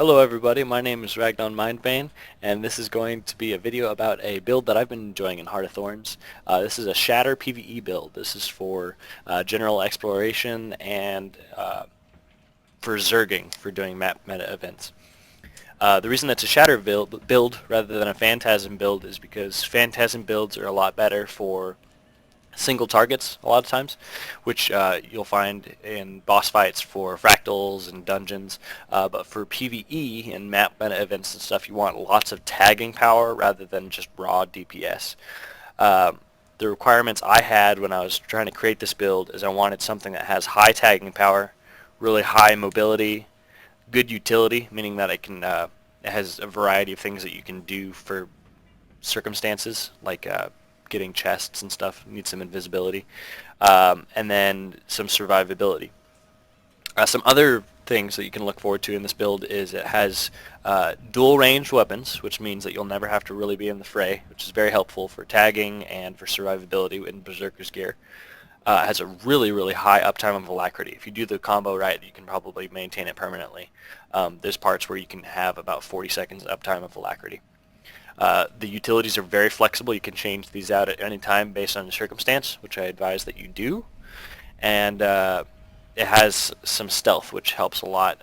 Hello everybody, my name is Ragnon Mindbane, and this is going to be a video about a build that I've been enjoying in Heart of Thorns. This is a Shatter PVE build. This is for general exploration and for zerging, for doing map meta events. The reason it's a Shatter build rather than a Phantasm build is because Phantasm builds are a lot better for single targets a lot of times, which you'll find in boss fights for fractals and dungeons. But for PvE and map meta events and stuff, you want lots of tagging power rather than just raw DPS. The requirements I had when I was trying to create this build is I wanted something that has high tagging power, really high mobility, good utility, meaning that it has a variety of things that you can do for circumstances, like getting chests and stuff. Need some invisibility, and then some survivability. Some other things that you can look forward to in this build is it has dual ranged weapons, which means that you'll never have to really be in the fray, which is very helpful for tagging and for survivability in Berserker's gear. It has a really high uptime of alacrity. If you do the combo right, you can probably maintain it permanently. There's parts where you can have about 40 seconds uptime of alacrity. The utilities are very flexible. You can change these out at any time based on the circumstance, which I advise that you do. And it has some stealth, which helps a lot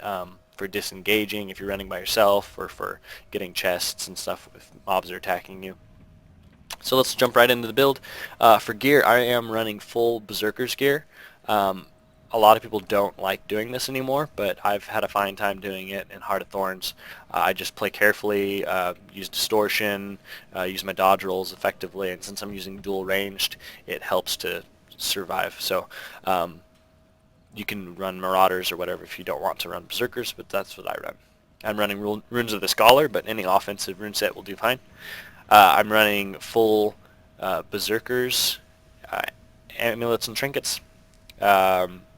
for disengaging if you're running by yourself, or for getting chests and stuff if mobs are attacking you. So let's jump right into the build. For gear, I am running full Berserker's gear. A lot of people don't like doing this anymore, but I've had a fine time doing it in Heart of Thorns. I just play carefully, use distortion, use my dodge rolls effectively, and since I'm using dual ranged, it helps to survive. So you can run Marauders or whatever if you don't want to run Berserkers, but that's what I run. I'm running Runes of the Scholar, but any offensive rune set will do fine. I'm running full Berserkers, amulets, and trinkets.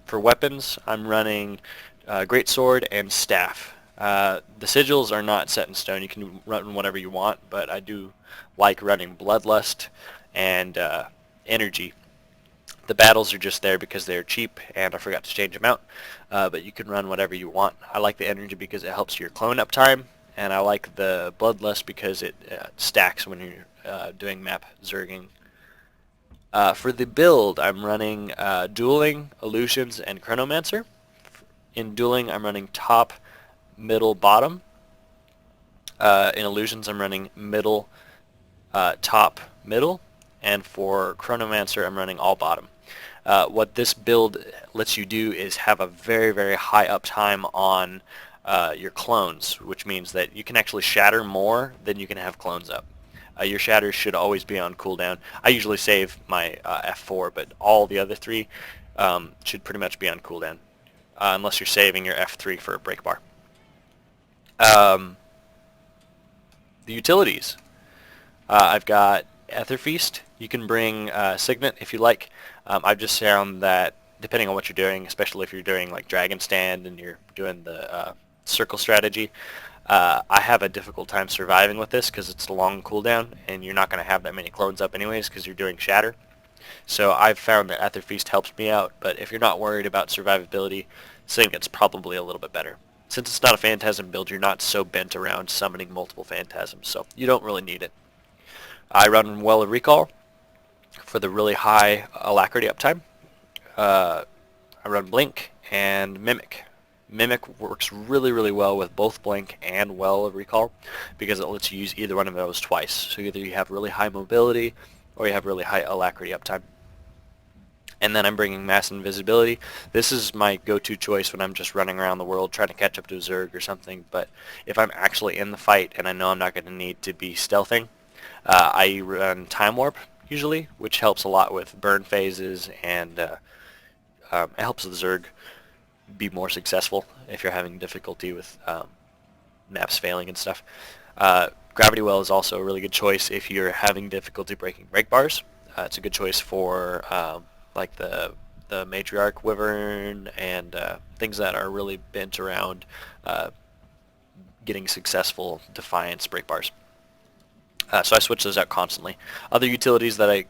For weapons, I'm running Greatsword and Staff. The sigils are not set in stone. You can run whatever you want, but I do like running Bloodlust and Energy. The battles are just there because they're cheap, and I forgot to change them out. But you can run whatever you want. I like the Energy because it helps your clone uptime, and I like the Bloodlust because it stacks when you're doing map zerging. For the build, I'm running Dueling, Illusions, and Chronomancer. In Dueling, I'm running top, middle, bottom. In Illusions, I'm running middle, top, middle. And for Chronomancer, I'm running all bottom. What this build lets you do is have a very high uptime on your clones, which means that you can actually shatter more than you can have clones up. Your shatters should always be on cooldown. I usually save my F4, but all the other three should pretty much be on cooldown, unless you're saving your F3 for a break bar. The utilities. I've got Ether Feast. You can bring Signet if you like. I've just found that depending on what you're doing, especially if you're doing like Dragon Stand and you're doing the circle strategy, I have a difficult time surviving with this because it's a long cooldown and you're not going to have that many clones up anyways because you're doing Shatter. So I've found that Ether Feast helps me out, but if you're not worried about survivability, Signet's probably a little bit better. Since it's not a Phantasm build, you're not so bent around summoning multiple Phantasms, so you don't really need it. I run Well of Recall for the really high alacrity uptime. I run Blink and Mimic. Mimic works really well with both Blink and Well of Recall because it lets you use either one of those twice. So either you have really high mobility or you have really high alacrity uptime. And then I'm bringing Mass Invisibility. This is my go-to choice when I'm just running around the world trying to catch up to a Zerg or something. But if I'm actually in the fight and I know I'm not going to need to be stealthing, I run Time Warp usually, which helps a lot with burn phases, and it helps the Zerg be more successful if you're having difficulty with maps failing and stuff. Gravity Well is also a really good choice if you're having difficulty breaking break bars. It's a good choice for like the Matriarch Wyvern and things that are really bent around getting successful Defiance break bars. So I switch those out constantly. Other utilities that I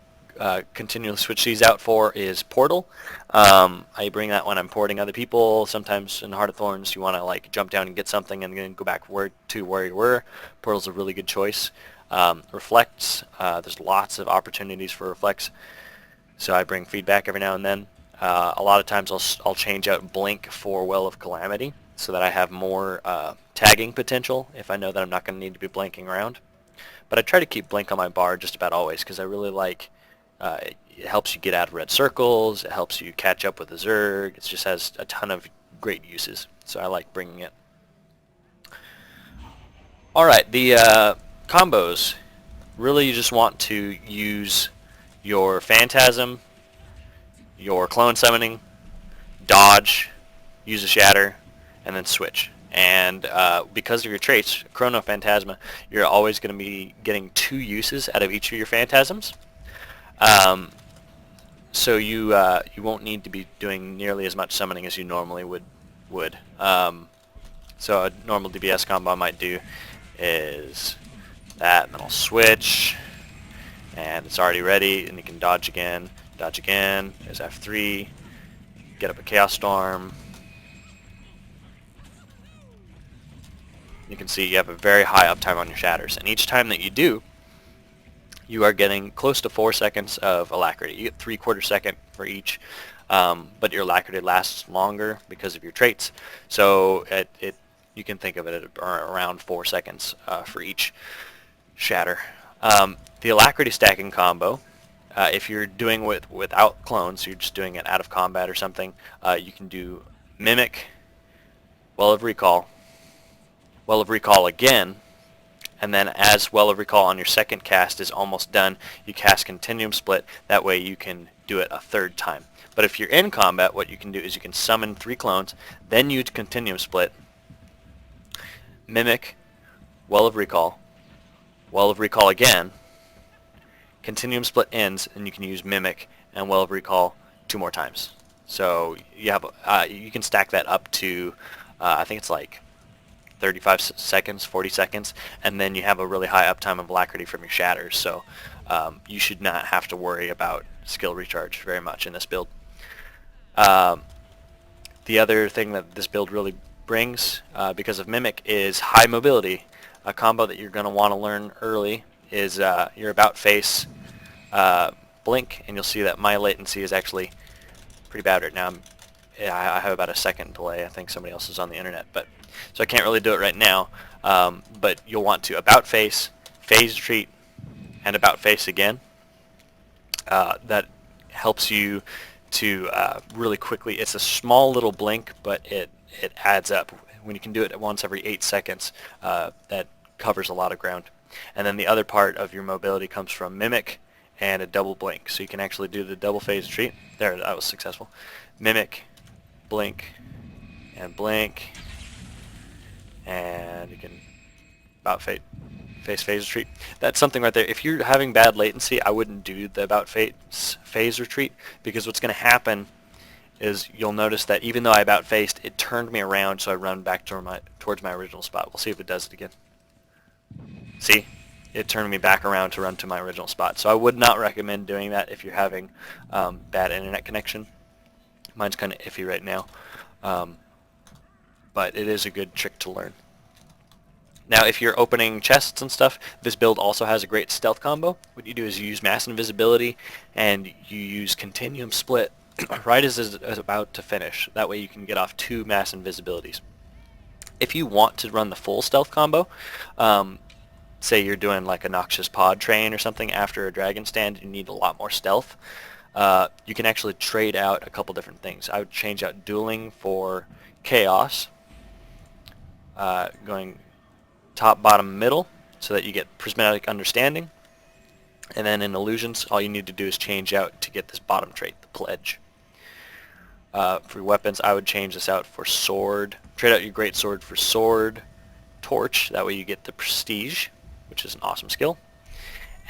continually switch these out for is Portal. I bring that when I'm porting other people. Sometimes in Heart of Thorns you want to like jump down and get something and then go back to where you were. Portal's a really good choice. Reflects, there's lots of opportunities for reflects, so I bring feedback every now and then. A lot of times I'll change out Blink for Well of Calamity so that I have more tagging potential if I know that I'm not going to need to be blanking around. But I try to keep Blink on my bar just about always because I really like it helps you get out of red circles, it helps you catch up with the Zerg, it just has a ton of great uses, so I like bringing it. Alright, the combos. Really you just want to use your Phantasm, your Clone Summoning, dodge, use a Shatter, and then switch. And because of your traits, Chrono Phantasma, you're always going to be getting 2 uses out of each of your Phantasms. So you won't need to be doing nearly as much summoning as you normally would. So a normal DPS combo I might do is that, and then I'll switch, and it's already ready, and you can dodge again, there's F3, get up a Chaos Storm. You can see you have a very high uptime on your shatters, and each time that you do, you are getting close to 4 seconds of alacrity. You get 3/4 second for each, but your alacrity lasts longer because of your traits. So you can think of it at around 4 seconds for each shatter. The alacrity stacking combo, if you're doing without clones, you're just doing it out of combat or something, you can do Mimic, Well of Recall again, and then as Well of Recall on your second cast is almost done, you cast Continuum Split. That way you can do it a 3rd time. But if you're in combat, what you can do is you can summon 3 clones, then use Continuum Split, Mimic, Well of Recall again, Continuum Split ends, and you can use Mimic and Well of Recall 2 more times. So you have you can stack that up to I think it's like 35 seconds, 40 seconds, and then you have a really high uptime of alacrity from your shatters. So you should not have to worry about skill recharge very much in this build. The other thing that this build really brings, because of Mimic, is high mobility. A combo that you're going to want to learn early is your about face blink, and you'll see that my latency is actually pretty bad right now. I have about a second delay. I think somebody else is on the internet, so I can't really do it right now. But you'll want to about face, phase retreat, and about face again. That helps you to really quickly. It's a small little blink, but it adds up. When you can do it once every 8 seconds, that covers a lot of ground. And then the other part of your mobility comes from Mimic and a double blink. So you can actually do the double phase retreat. There, that was successful. Mimic, blink, and blink, and you can about phase retreat. That's something right there. If you're having bad latency, I wouldn't do the about phase retreat, because what's going to happen is you'll notice that even though I about faced, it turned me around, so I run back towards my original spot. We'll see if it does it again. See? It turned me back around to run to my original spot. So I would not recommend doing that if you're having bad internet connection. Mine's kind of iffy right now, but it is a good trick to learn. Now, if you're opening chests and stuff, this build also has a great stealth combo. What you do is you use Mass Invisibility, and you use Continuum Split right as it's about to finish. That way you can get off 2 Mass Invisibilities. If you want to run the full stealth combo, say you're doing like a Noxious Pod Train or something after a Dragon Stand, you need a lot more stealth. You can actually trade out a couple different things. I would change out Dueling for Chaos, going top, bottom, middle, so that you get Prismatic Understanding. And then in Illusions, all you need to do is change out to get this bottom trait, the Pledge. For weapons, I would change this out for Sword. Trade out your Great Sword for Sword, Torch. That way you get the Prestige, which is an awesome skill.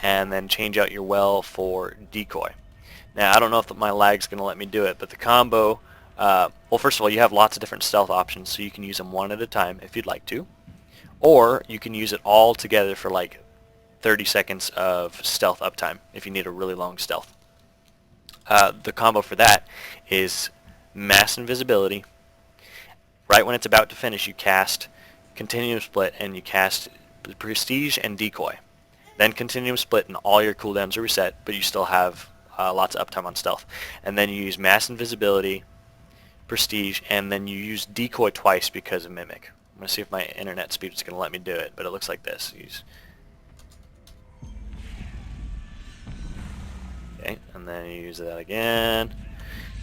And then change out your Well for Decoy. Now, I don't know if my lag's going to let me do it, but the combo, well, first of all, you have lots of different stealth options, so you can use them one at a time if you'd like to. Or you can use it all together for like 30 seconds of stealth uptime if you need a really long stealth. The combo for that is Mass Invisibility. Right when it's about to finish, you cast Continuum Split and you cast Prestige and Decoy. Then Continuum Split and all your cooldowns are reset, but you still have lots of uptime on stealth. And then you use Mass Invisibility, Prestige, and then you use Decoy twice because of Mimic. I'm going to see if my internet speed is going to let me do it, but it looks like this. Okay, and then you use that again,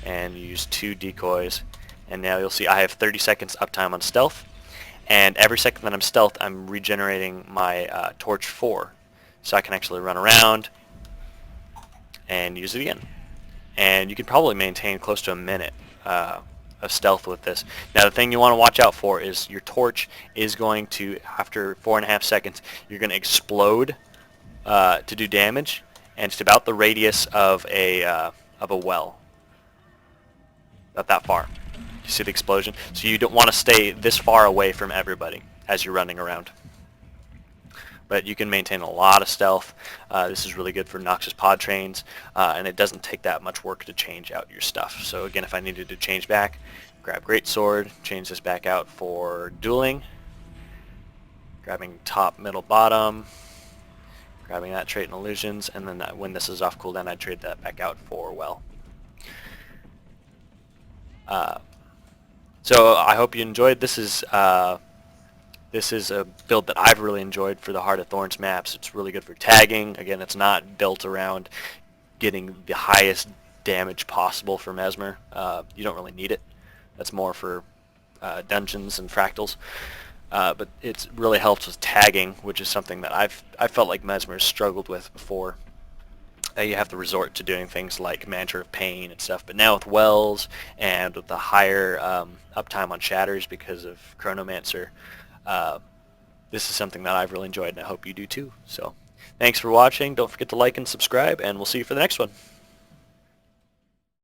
and you use 2 decoys, and now you'll see I have 30 seconds uptime on stealth, and every second that I'm stealth, I'm regenerating my torch 4, so I can actually run around and use it again. And you can probably maintain close to a minute of stealth with this. Now the thing you want to watch out for is your torch is going to, after 4.5 seconds, you're going to explode to do damage, and it's about the radius of a well, about that far. You see the explosion? So you don't want to stay this far away from everybody as you're running around. But you can maintain a lot of stealth. This is really good for Noxus pod trains, and it doesn't take that much work to change out your stuff. So again, if I needed to change back, grab Greatsword, change this back out for dueling, grabbing top, middle, bottom, grabbing that trait and illusions, and then when this is off cooldown, I'd trade that back out for well. So I hope you enjoyed. This is a build that I've really enjoyed for the Heart of Thorns maps. It's really good for tagging. Again, it's not built around getting the highest damage possible for Mesmer. You don't really need it. That's more for dungeons and fractals. But it really helps with tagging, which is something that I felt like Mesmer struggled with before. You have to resort to doing things like Mantra of Pain and stuff, but now with Wells and with the higher uptime on Shatters because of Chronomancer, this is something that I've really enjoyed, and I hope you do too. So thanks for watching. Don't forget to like and subscribe, and we'll see you for the next one.